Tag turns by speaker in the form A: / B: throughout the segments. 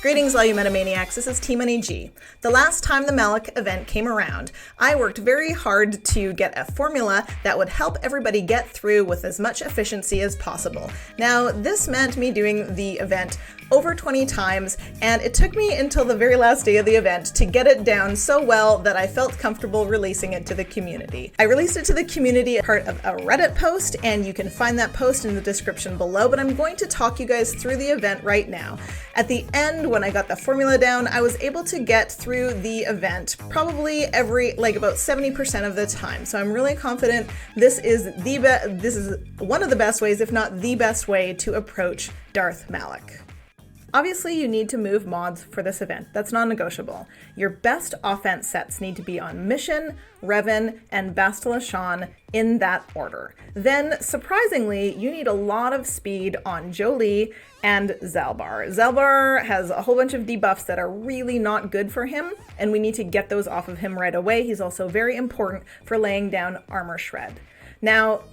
A: Greetings, all you Metamaniacs. This is T Money G. The last time the Malak event came around, I worked very hard to get a formula that would help everybody get through with as much efficiency as possible. Now, this meant me doing the event over 20 times, and it took me until the very last day of the event to get it down so well that I felt comfortable releasing it to the community. I released it to the community as part of a Reddit post, and you can find that post in the description below, but I'm going to talk you guys through the event right now. At the end, when I got the formula down, I was able to get through the event probably about 70% of the time. So I'm really confident this is one of the best ways, if not the best way, to approach Darth Malak. Obviously, you need to move mods for this event. That's non-negotiable. Your best offense sets need to be on Mission, Revan, and Bastila Shan in that order. Then, surprisingly, you need a lot of speed on Jolee and Zalbar. Zalbar has a whole bunch of debuffs that are really not good for him, and we need to get those off of him right away. He's also very important for laying down armor shred. Now,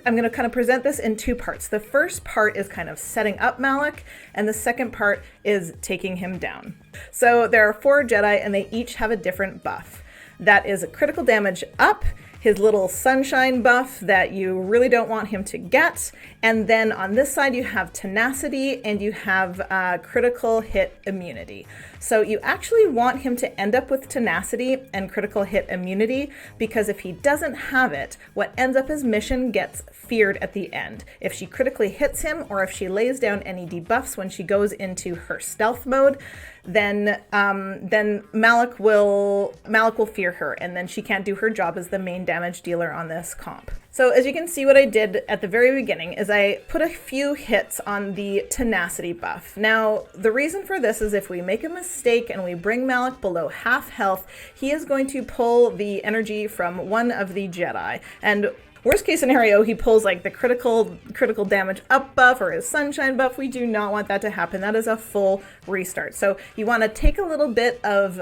A: I'm going to kind of present this in two parts. The first part is kind of setting up Malak, and the second part is taking him down. So there are 4 Jedi, and they each have a different buff. That is a critical damage up, his little sunshine buff that you really don't want him to get, and then on this side you have tenacity and you have critical hit immunity. So you actually want him to end up with tenacity and critical hit immunity, because if he doesn't have it, what ends up is Mission gets feared at the end. If she critically hits him, or if she lays down any debuffs when she goes into her stealth mode, then Malak will fear her, and then she can't do her job as the main damage dealer on this comp. So as you can see, what I did at the very beginning is I put a few hits on the tenacity buff. Now, the reason for this is if we make a mistake and we bring Malak below half health, he is going to pull the energy from one of the Jedi. And worst case scenario, he pulls like the critical damage up buff or his sunshine buff. We do not want that to happen. That is a full restart. So you want to take a little bit of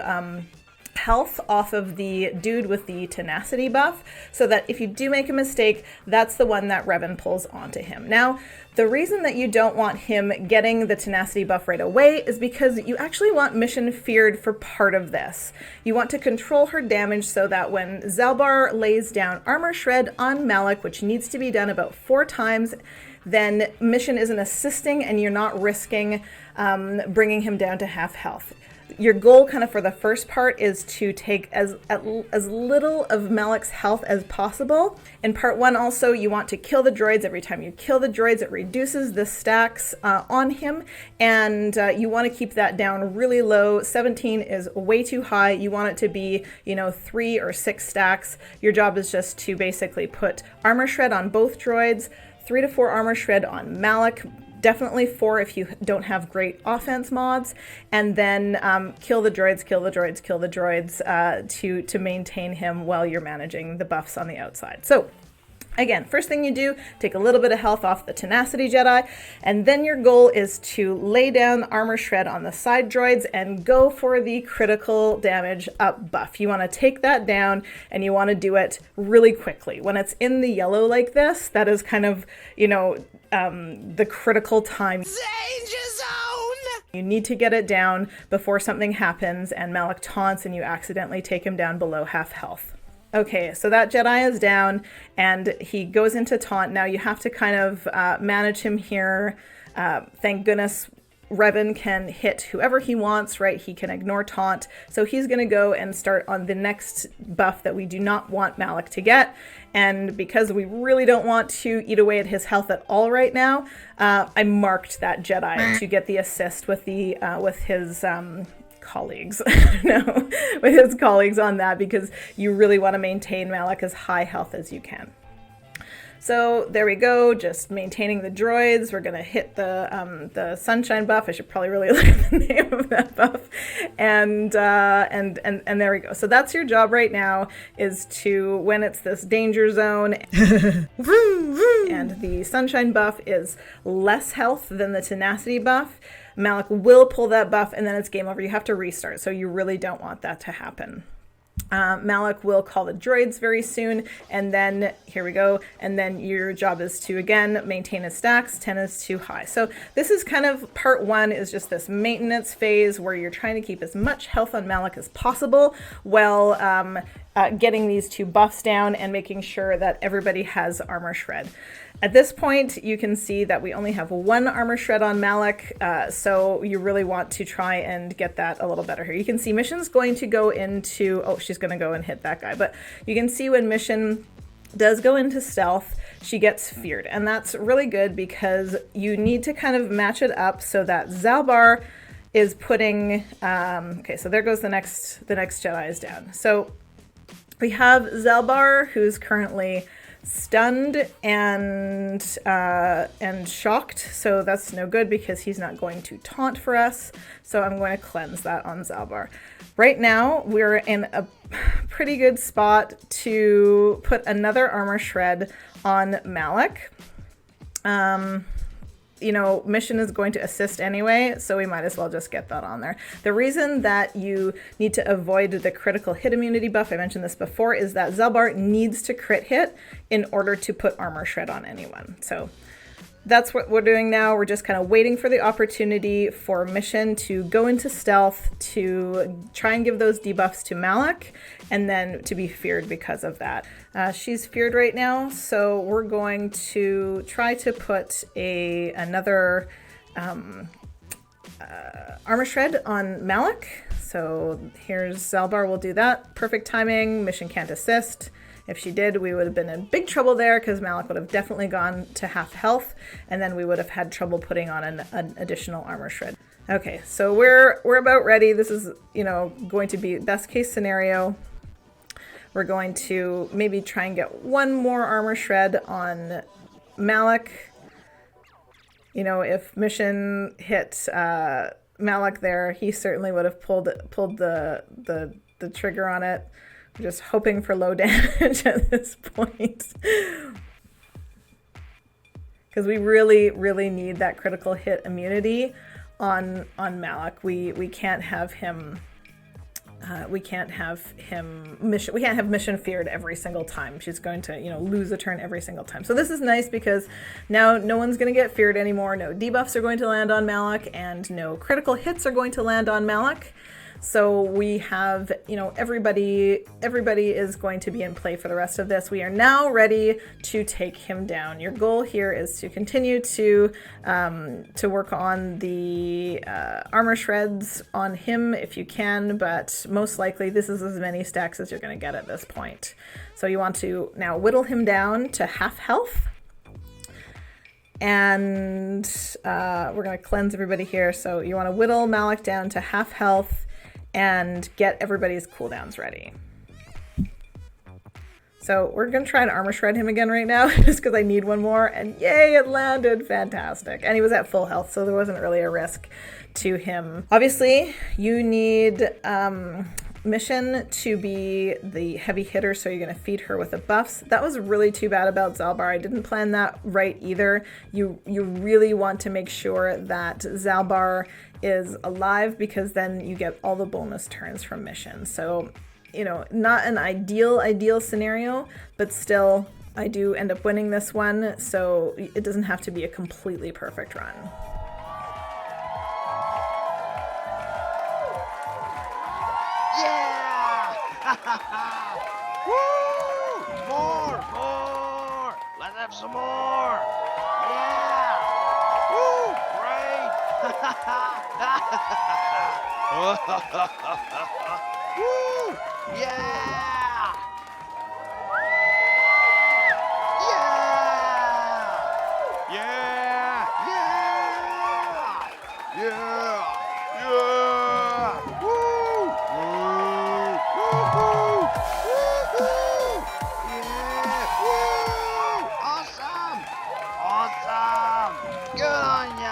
A: health off of the dude with the tenacity buff, so that if you do make a mistake, that's the one that Revan pulls onto him. Now, the reason that you don't want him getting the tenacity buff right away is because you actually want Mission feared for part of this. You want to control her damage so that when Zalbar lays down armor shred on Malak, which needs to be done about 4 times, then Mission isn't assisting and you're not risking bringing him down to half health. Your goal kind of for the first part is to take as little of Malak's health as possible. In part 1 also, you want to kill the droids. Every time you kill the droids, it reduces the stacks on him, and you want to keep that down really low. 17 is way too high. You want it to be, 3 or 6 stacks. Your job is just to basically put armor shred on both droids, 3 to 4 armor shred on Malak, definitely 4 if you don't have great offense mods, and then kill the droids to maintain him while you're managing the buffs on the outside. So again, first thing you do, take a little bit of health off the tenacity Jedi, and then your goal is to lay down armor shred on the side droids and go for the critical damage up buff. You want to take that down, and you want to do it really quickly. When it's in the yellow like this, that is kind of, the critical time.
B: Danger zone!
A: You need to get it down before something happens and Malak taunts and you accidentally take him down below half health. Okay, so that Jedi is down and he goes into taunt. Now you have to kind of manage him here. Thank goodness Revan can hit whoever he wants, right? He can ignore taunt. So he's going to go and start on the next buff that we do not want Malak to get. And because we really don't want to eat away at his health at all right now, I marked that Jedi to get the assist with his colleagues. No, with his colleagues on that, because you really want to maintain Malak as high health as you can. So there we go, just maintaining the droids. We're gonna hit the sunshine buff. I should probably really look at the name of that buff. And there we go. So that's your job right now, is to, when it's this danger zone and the sunshine buff is less health than the tenacity buff, Malak will pull that buff and then it's game over. You have to restart. So you really don't want that to happen. Malak will call the droids very soon, and then here we go, and then your job is to again maintain his stacks. 10 is too high. So this is kind of part one, is just this maintenance phase where you're trying to keep as much health on Malak as possible while getting these 2 buffs down and making sure that everybody has armor shred. At this point, you can see that we only have 1 armor shred on Malak, so you really want to try and get that a little better here. You can see Mission's going to go into, oh, she's going to go and hit that guy, but you can see when Mission does go into stealth, she gets feared, and that's really good because you need to kind of match it up so that Zalbar is putting, okay, so there goes the next Jedi is down. So we have Zalbar, who's currently stunned and shocked, so that's no good because he's not going to taunt for us. So I'm going to cleanse that on Zalbar. Right now we're in a pretty good spot to put another armor shred on Malak. You know, Mission is going to assist anyway, so we might as well just get that on there. The reason that you need to avoid the critical hit immunity buff, I mentioned this before, is that Zalbar needs to crit hit in order to put armor shred on anyone. So that's what we're doing now. We're just kind of waiting for the opportunity for Mission to go into stealth, to try and give those debuffs to Malak, and then to be feared because of that. She's feared right now, so we're going to try to put another armor shred on Malak. So here's Zalbar will do that. Perfect timing. Mission can't assist. If she did, we would have been in big trouble there because Malak would have definitely gone to half health, and then we would have had trouble putting on an additional armor shred. Okay, so we're about ready. This is, you know, going to be best case scenario. We're going to maybe try and get 1 more armor shred on Malak. You know, if Mission hit Malak there, he certainly would have pulled the trigger on it. We're just hoping for low damage at this point. Because we really, really need that critical hit immunity on Malak. We can't have him Mission feared every single time. She's going to, you know, lose a turn every single time. So this is nice because now no one's going to get feared anymore. No debuffs are going to land on Malak, and no critical hits are going to land on Malak. So we have, you know, everybody is going to be in play for the rest of this. We are now ready to take him down. Your goal here is to continue to work on the armor shreds on him if you can, but most likely this is as many stacks as you're going to get at this point. So you want to now whittle him down to half health. And we're going to cleanse everybody here. So you want to whittle Malak down to half health and get everybody's cooldowns ready. So we're going to try and armor shred him again right now just because I need 1 more, and yay, it landed. Fantastic. And he was at full health, so there wasn't really a risk to him. Obviously, you need Mission to be the heavy hitter, so you're going to feed her with the buffs. That was really too bad about Zalbar. I didn't plan that right either. You really want to make sure that Zalbar is alive because then you get all the bonus turns from Mission. So, you know, not an ideal scenario, but still I do end up winning this one, so it doesn't have to be a completely perfect run.
B: Yeah! Woo! More! Let's have some more! Yeah! Woo! Great! Woo! Yeah! Yeah! Yeah! Yeah! Yeah! Yeah! Woo! Woo! Woo-hoo! Woo-hoo! Yeah! Woo! Awesome! Awesome! Good on ya!